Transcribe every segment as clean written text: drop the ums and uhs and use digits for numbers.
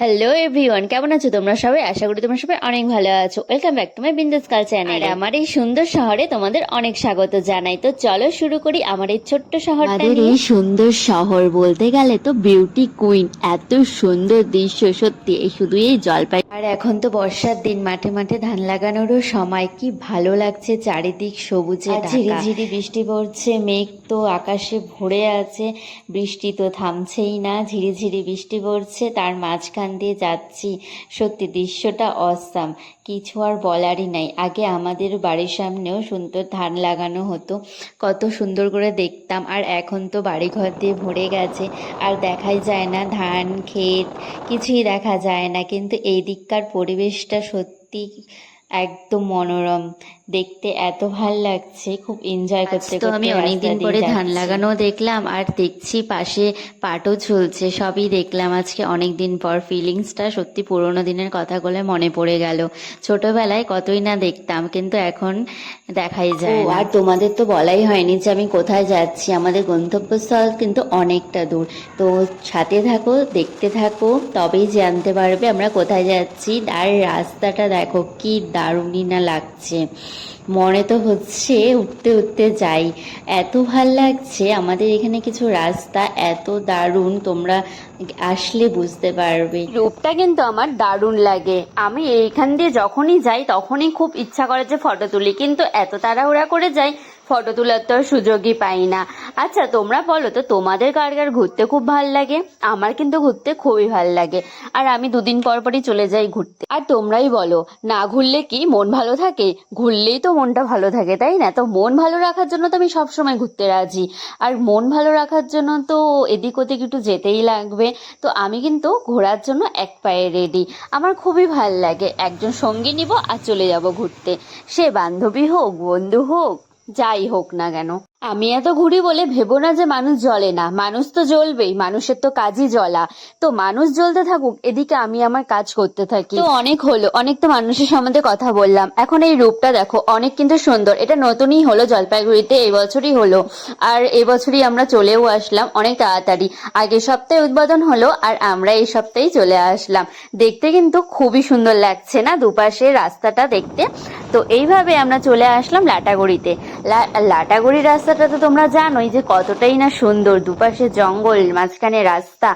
Hello everyone, কেমন আছো তোমরা সবাই? আশা করি তোমরা সবাই অনেক ভালো আছো। ওয়েলকাম ব্যাক টু মাই বিন্দাস কাল চ্যানেল। আমার এই সুন্দর শহরে তোমাদের অনেক স্বাগত জানাই। তো চলো শুরু করি আমার এই ছোট্ট শহরটা নিয়ে। এই সুন্দর শহর বলতে গেলে তো বিউটি কুইন, এত সুন্দর দৃশ্য সত্যি। এই শুধু এই জলপাই। আর এখন তো বর্ষার দিন, মাঠে মাঠে ধান লাগানোরও সময়। কি ভালো লাগছে, চারিদিক সবুজে ঝিরিঝিরি বৃষ্টি পড়ছে, মেঘ তো আকাশে ভরে আছে, বৃষ্টি তো থামছেই না, ঝিরিঝিরি বৃষ্টি পড়ছে, তার মাঝখান দিয়ে যাচ্ছি। সত্যি দৃশ্যটা অসাম, কিছু আর বলারই নাই। আগে আমাদের বাড়ির সামনেও সুন্দর ধান লাগানো হতো, কত সুন্দর করে দেখতাম। আর এখন তো বাড়িঘর দিয়ে ভরে গেছে, আর দেখাই যায় না ধান ক্ষেত, কিছুই দেখা যায় না। কিন্তু এই দিককার পরিবেশটা সত্যি একদম মনোরম, দেখতে এত ভাল লাগছে, খুব এনজয় করতে। তো আমি অনেকদিন পরে ধান লাগানো দেখলাম, আর দেখছি পাশে পাটও ঝুলছে, সবই দেখলাম আজকে অনেকদিন পর। ফিলিংসটা সত্যি পুরোনো দিনের কথাগুলো মনে পড়ে গেল। ছোটবেলায় কতই না দেখতাম, কিন্তু এখন দেখাই যায় না। আর তোমাদের তো বলাই হয়নি যে আমি কোথায় যাচ্ছি। আমাদের গন্তব্যস্থল কিন্তু অনেকটা দূর, তো সাথে থাকো, দেখতে থাকো, তবেই জানতে পারবে আমরা কোথায় যাচ্ছি। আর রাস্তাটা দেখো কি দারুণই না লাগছে, মনে তো হচ্ছে উঠতে উঠতে যাই, এত ভাল লাগছে। আমাদের এখানে কিছু রাস্তা এত দারুণ, তোমরা আসলে বুঝতে পারবে। রূপটা কিন্তু আমার দারুণ লাগে। আমি এইখান দিয়ে যখনই যাই তখনই খুব ইচ্ছা করে যে ফটো তুলি, কিন্তু এত তাড়াহুড়া করে যাই, ফটো তোলার তো সুযোগই পাই না। আচ্ছা তোমরা বলো তো, তোমাদের কার কার ঘুরতে খুব ভাল লাগে? আমার কিন্তু ঘুরতে খুবই ভাল লাগে, আর আমি দুদিন পর পরই চলে যাই ঘুরতে। আর তোমরাই বলো, না ঘুরলে কি মন ভালো থাকে? ঘুরলেই তো মনটা ভালো থাকে, তাই না? তো মন ভালো রাখার জন্য তো আমি সবসময় ঘুরতে রাজি, আর মন ভালো রাখার জন্য তো এদিক ওদিক একটু যেতেই লাগবে। তো আমি কিন্তু ঘোরার জন্য এক পায়ে রেডি। আমার খুবই ভাল লাগে, একজন সঙ্গী নিব আর চলে যাব ঘুরতে, সে বান্ধবী হোক, বন্ধু হোক, যাই হোক না কেন। আমি এত ঘুরি বলে ভেবো না যে মানুষ জ্বলে না, মানুষ তো জ্বলবেই, মানুষের তো কাজই জ্বলা। তো মানুষ জ্বলতে থাকুক, এদিকে আমি আমার কাজ করতে থাকি। তো অনেক হলো, অনেক তো মানুষের সম্বন্ধে কথা বললাম, এখন এই রূপটা দেখো, অনেক কিন্তু সুন্দর। এটা নতুনই হলো জলপাইগুড়িতে, এই বছরই হলো, আর এই বছরই আমরা চলেও আসলাম অনেক তাড়াতাড়ি। আগের সপ্তাহে উদ্বোধন হলো, আর আমরা এই সপ্তাহেই চলে আসলাম। দেখতে কিন্তু খুবই সুন্দর লাগছে না দুপাশে রাস্তাটা দেখতে? তো এইভাবে আমরা চলে আসলাম লাটাগুড়িতে। লাটাগুড়ির রাস্তাটা তো তোমরা জানোই যে কতটাই না সুন্দর, দুপাশে জঙ্গল, মাঝখানে রাস্তা।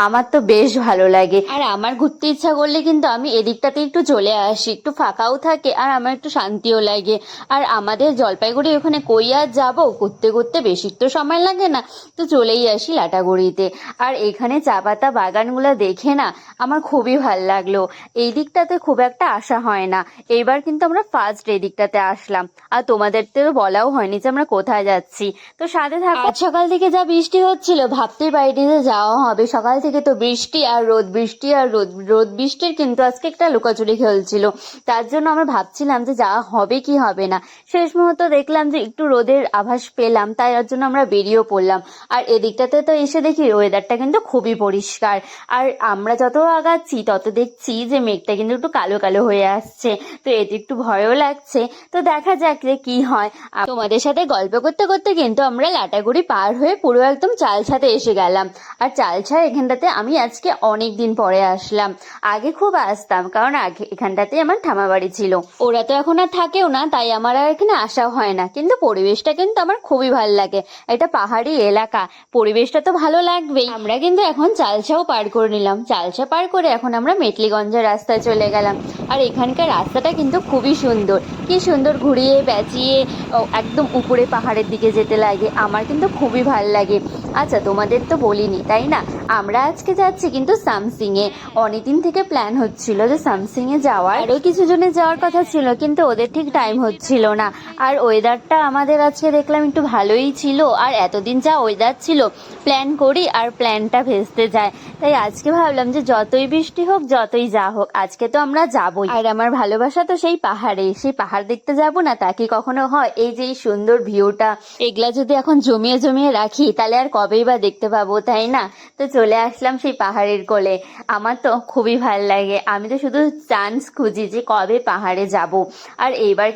আমার তো বেশ ভালো লাগে, আর আমার ঘুরতে ইচ্ছা করলে কিন্তু আমি এদিকটাতে একটু চলে আসি, একটু ফাঁকাও থাকে আর আমার একটু শান্তিও লাগে। আর আমাদের জলপাইগুড়ি ওখানে কই আর যাবো, ঘুরতে ঘুরতে বেশি তো সময় লাগে না, তো চলেই আসি লাটাগুড়িতে। আর এখানে চা পাতা বাগানগুলো দেখে না আমার খুবই ভাল লাগলো। এই দিকটাতে খুব একটা আসা হয় না, এইবার কিন্তু আমরা ফার্স্ট এই দিকটাতে আসলাম। আর তোমাদের তো বলাও হয়নি যে আমরা কোথায় যাচ্ছি, তো সাথে থাকো। আজ সকাল থেকে যা বৃষ্টি হচ্ছিল, ভাবতেই পারিনি যে যাওয়া হবে। সকাল থেকে তো বৃষ্টি আর রোদ, বৃষ্টি আর রোদ, রোদ বৃষ্টির কিন্তু আজকে একটা লুকাচুরি খেলছিল। তার জন্য আমরা ভাবছিলাম যে যাওয়া হবে কি হবে না। শেষ মুহূর্ত দেখলাম যে একটু রোদের আভাস পেলাম, তাই তার জন্য আমরা বেরিয়েও পড়লাম। আর এদিকটাতে তো এসে দেখি ওয়েদারটা কিন্তু খুবই পরিষ্কার, আর আমরা যত আগাচ্ছি তত দেখছি যে মেঘটা কিন্তু একটু কালো কালো হয়ে আসছে, তো এতে একটু ভয়ও লাগছে। তো দেখা যাক যে কি হয়। তোমাদের সাথে গল্প করতে করতে কিন্তু আমরা লাটাগুড়ি পার হয়ে পুরো একদম চালছাতে এসে গেলাম। আর চালছা এখানটাতে আমি আজকে অনেক দিন পরে আসলাম, আগে খুব আসতাম, কারণ আগে এখানটাতে আমার ঠামা বাড়ি ছিল। ওরা তো এখন আর থাকেও না, তাই আমার আর এখানে আসাও হয় না, কিন্তু পরিবেশটা কিন্তু আমার খুবই ভালো লাগে। এটা পাহাড়ি এলাকা, পরিবেশটা তো ভালো লাগবেই। আমরা কিন্তু এখন চালছাও পার করে নিলাম, চালছা পার করে এখন আমরা মেটলিগঞ্জের রাস্তায় চলে গেলাম। আর এখানকার রাস্তাটা কিন্তু খুবই সুন্দর, কি সুন্দর ঘুরিয়ে বেঁচিয়ে একদম উপরে পাহাড়ের দিকে যেতে লাগে, আমার কিন্তু খুবই ভাল লাগে। আচ্ছা তোমাদের তো বলিনি তাই না, আমরা আজকে যাচ্ছি কিন্তু সামসিং এ। অনেকদিন থেকে প্ল্যান হচ্ছিল যে সামসিং এ যাওয়ার, আরো কিছু জনের যাওয়ার কথা ছিল, কিন্তু ওদের ঠিক টাইম হচ্ছিল না। আর ওয়েদারটা আমাদের আজকে দেখলাম একটু ভালোই ছিল, আর এতদিন যা ওয়েদার ছিল, প্ল্যান করি আর প্ল্যানটা ভেস্তে যায়। তাই আজকে ভাবলাম যে যতই বৃষ্টি হোক, যতই যা হোক, আজকে তো আমরা যাবোই। আর আমার ভালোবাসা তো সেই পাহাড়ে, সেই পাহাড় দেখতে যাব না তা কি কখনো হয়? এই যে এই সুন্দর ভিউটা, এগুলা যদি এখন জমিয়ে জমিয়ে রাখি তাহলে আর কবেই বা দেখতে পাবো, তাই না? তো চলে আসলাম সেই পাহাড়ের কোলে। আমার তো খুবই ভালো লাগে, আমি তো শুধু চান্স খুঁজি যে কবে পাহাড়ে যাব। আর এইবার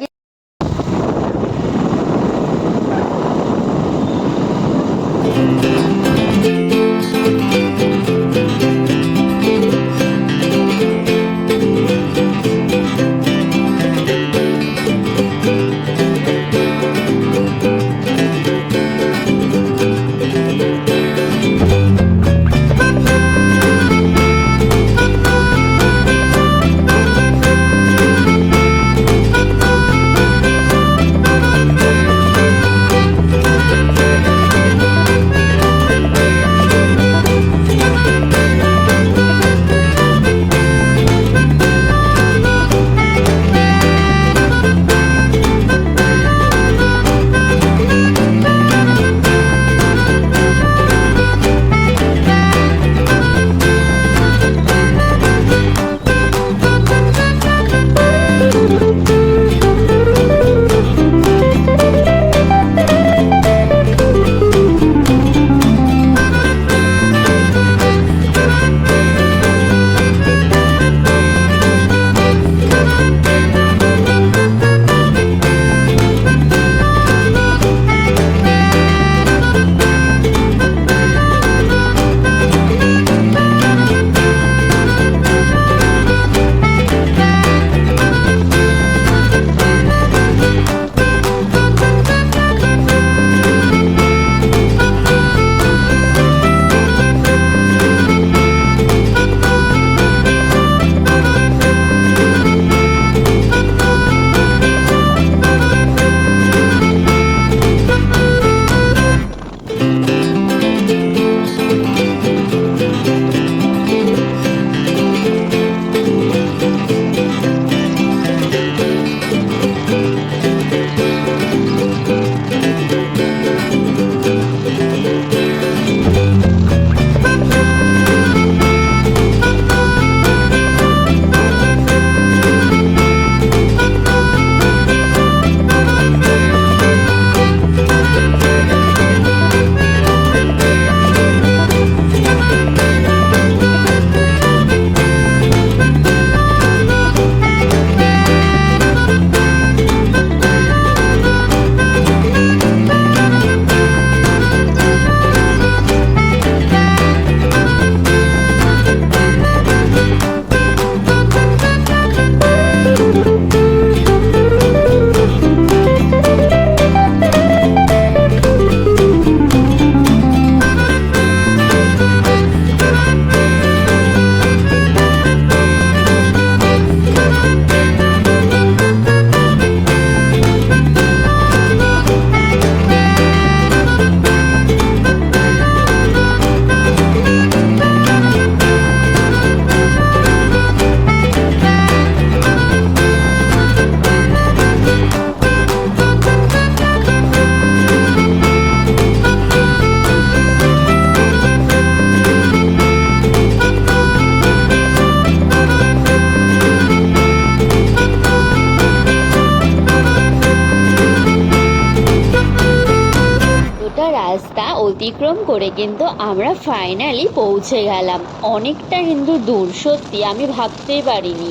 রাস্তা অতিক্রম করে কিন্তু আমরা ফাইনালি পৌঁছে গেলাম। অনেকটা কিন্তু দূর, সত্যি আমি ভাবতেই পারিনি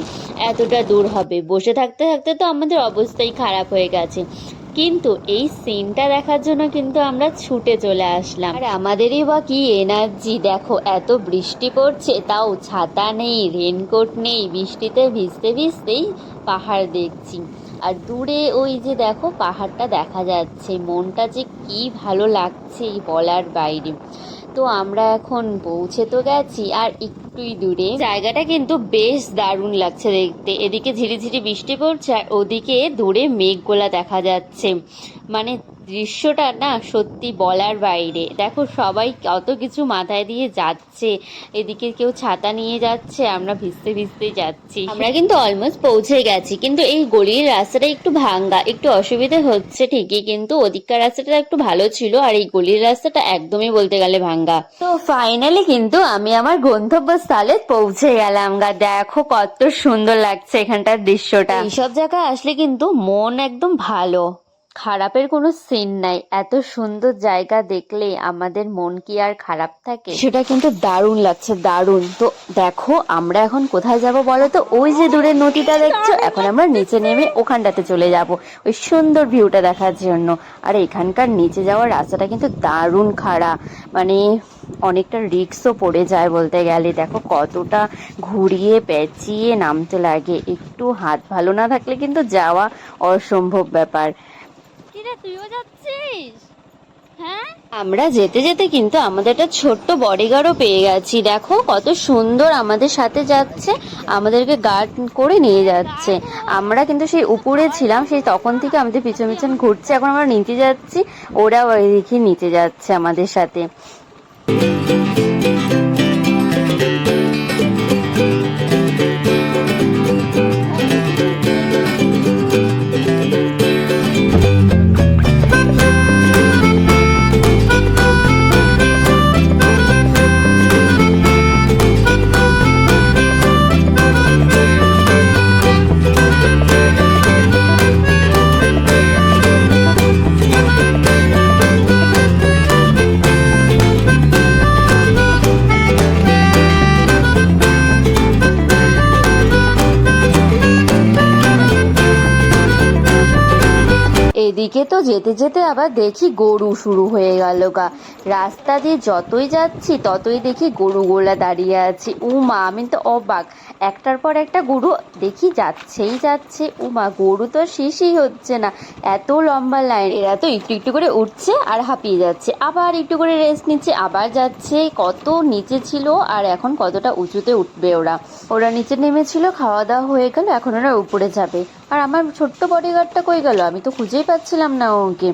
এতটা দূর হবে। বসে থাকতে থাকতে তো আমাদের অবস্থাই খারাপ হয়ে গেছে, কিন্তু এই সিনটা দেখার জন্য কিন্তু আমরা ছুটে চলে আসলাম। আর আমাদেরই বা কি এনার্জি দেখো, এত বৃষ্টি পড়ছে তাও ছাতা নেই, রেনকোট নেই, বৃষ্টিতে ভিজতে ভিজতেই পাহাড় দেখছি। আর দূরে ওই যে দেখো পাহাড়টা দেখা যাচ্ছে, মনটা যে কি ভালো লাগছে বলার বাইরে। তো আমরা এখন পৌঁছে তো গেছি, আর একটুই দূরে। জায়গাটা কিন্তু বেশ দারুণ লাগছে দেখতে, এদিকে ঝিরিঝিরি বৃষ্টি পড়ছে আর ওদিকে দূরে মেঘগোলা দেখা যাচ্ছে। মানে দৃশ্যটা না সত্যি বলার বাইরে। দেখো সবাই কত কিছু মাথায় দিয়ে যাচ্ছে, এদিকে কেউ ছাতা নিয়ে যাচ্ছে, আমরা ভিজতে ভিজতেই যাচ্ছি। আমরা কিন্তু অলমোস্ট পৌঁছে গেছি, কিন্তু এই গলির রাস্তাটা একটু ভাঙ্গা, একটু অসুবিধা হচ্ছে ঠিকই, কিন্তু ওদিককার রাস্তাটা একটু ভালো ছিল, আর এই গলির রাস্তাটা একদমই বলতে গেলে ভাঙ্গা। তো ফাইনালি কিন্তু আমি আমার গন্তব্যস্থলে পৌঁছে গেলাম। দেখো কত সুন্দর লাগছে এখানটার দৃশ্যটা। এইসব জায়গায় আসলে কিন্তু মন একদম ভালো খারাপের কোনো সিন নাই। এত সুন্দর জায়গা দেখলে আমাদের মন কি আর খারাপ থাকে? সেটা কিন্তু দারুণ লাগছে, দারুণ। তো দেখো আমরা এখন কোথায় যাব বলো তো? ওই যে দূরের নদীটা দেখছো, এখন আমরা নিচে নেমে ওখানটাতে চলে যাব ওই সুন্দর ভিউটা দেখার জন্য। আর এখানকার নিচে যাওয়ার রাস্তাটা কিন্তু দারুণ খাড়া, মানে অনেকটা রিস্কও পড়ে যায় বলতে গেলে। দেখো কতটা ঘুরিয়ে পেঁচিয়ে নামতে লাগে, একটু হাত ভালো না থাকলে কিন্তু যাওয়া অসম্ভব ব্যাপার। তুইও যাচ্ছিস? হ্যাঁ, আমরা যেতে যেতে কিন্তু আমাদের একটা ছোট্ট বডিগার্ডও পেয়ে গেছি। দেখো কত সুন্দর আমাদের সাথে যাচ্ছে, আমাদেরকে গার্ড করে নিয়ে যাচ্ছে। আমরা কিন্তু সেই উপরে ছিলাম, সেই তখন থেকে আমাদের পিছন পিছন ঘুরছে। এখন আমরা নিচে যাচ্ছি, ওরা দেখি নিচে যাচ্ছে আমাদের সাথে। এদিকে তো যেতে যেতে আবার দেখি গরু শুরু হয়ে গেল গা। রাস্তা দিয়ে যতই যাচ্ছি ততই দেখি গরুগুলা দাঁড়িয়ে আছে। উমা, আমি তো অবাক, একটার পর একটা গরু দেখি যাচ্ছেই যাচ্ছে। উমা, গরু তো শেষই হচ্ছে না, এত লম্বা লাইন। এরা তো একটু একটু করে উঠছে আর হাঁপিয়ে যাচ্ছে, আবার একটু করে রেস্ট নিচ্ছে, আবার যাচ্ছে। কত নিচে ছিল আর এখন কতটা উঁচুতে উঠবে ওরা। ওরা নিচে নেমেছিল, খাওয়া দাওয়া হয়ে গেল, এখন ওরা উপরে যাবে। আর আমার ছোট্ট বডিগার্ডটা কই গেল? আমি তো খুঁজেই পাচ্ছিলাম না ওকে।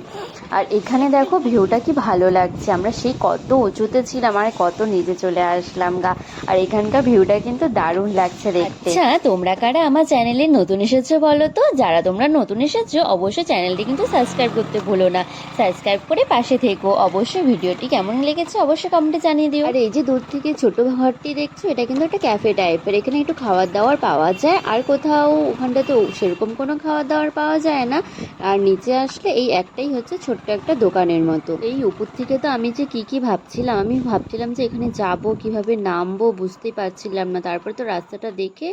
আর এখানে দেখো ভিউটা কি ভালো লাগছে, আমরা সেই কত উঁচুতে ছিলাম আর কত নিচে চলে আসলাম গা। আর এখানকার ভিউটা কিন্তু দারুণ লাগছে দেখতে। আচ্ছা, তোমরা কারা আমার চ্যানেলে নতুন এসেছো বলো তো? যারা তোমরা নতুন এসেছো অবশ্যই চ্যানেলটি কিন্তু সাবস্ক্রাইব করতে ভুলো না, সাবস্ক্রাইব করে পাশে থেকো। অবশ্যই ভিডিওটি কেমন লেগেছে অবশ্যই কমেন্টে জানিয়ে দিও। আর এই যে দূর থেকে ছোট ঘরটি দেখছো, এটা কিন্তু একটা ক্যাফে টাইপের, এখানে একটু খাবার দাবার পাওয়া যায়। আর কোথাও ওখানটা তো সেরকম কোনো খাবার দাবার পাওয়া যায় না। আর নিচে আসলে এই একটাই হচ্ছে ছোট্ট একটা দোকানের মতো। এই উপর থেকে তো আমি যে কি ভাবছিলাম, আমি ভাবছিলাম যে এখানে যাব কিভাবে নামবো বুঝতেই পারছিলাম না। তারপরে তো রাস্তাটা দেখে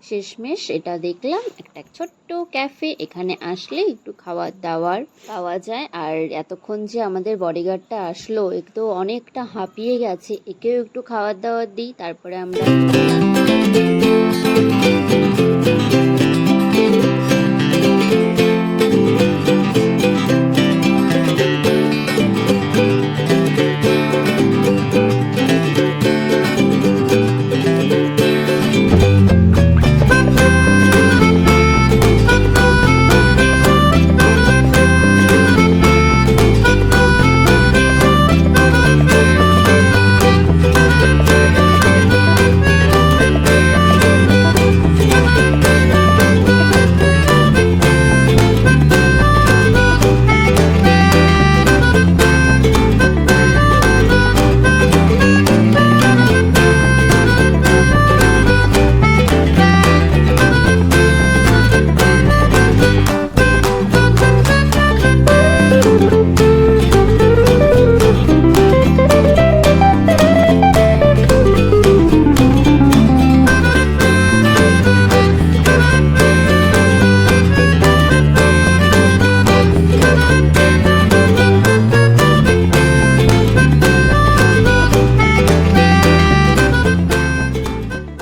শেষমেশ এটা দেখলাম একটা ছোট্ট ক্যাফে, এখানে আসলে একটু খাবার দাবার পাওয়া যায়। আর এতক্ষণ যে আমাদের বডিগার্ডটা আসলো, একটু অনেকটা হাঁপিয়ে গেছে, একেও একটু খাবার দাবার দিই, তারপরে আমরা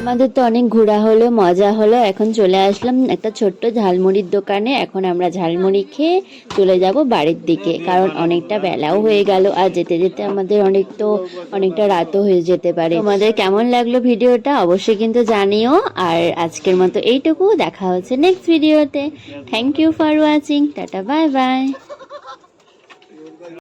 আমাদের তো অনেক ঘোরা হলো, মজা হলো। এখন চলে আসলাম একটা ছোট্ট ঝালমুড়ির দোকানে। এখন আমরা ঝালমুড়ি খেয়ে চলে যাব বাড়ির দিকে, কারণ অনেকটা বেলাও হয়ে গেল আর যেতে যেতে আমাদের অনেকটা রাতও হয়ে যেতে পারে। তোমাদের কেমন লাগলো ভিডিওটা অবশ্যই কিন্তু জানিও। আর আজকের মতো এইটুকু, দেখা হচ্ছে নেক্সট ভিডিওতে। Thank you for watching, tata bye by.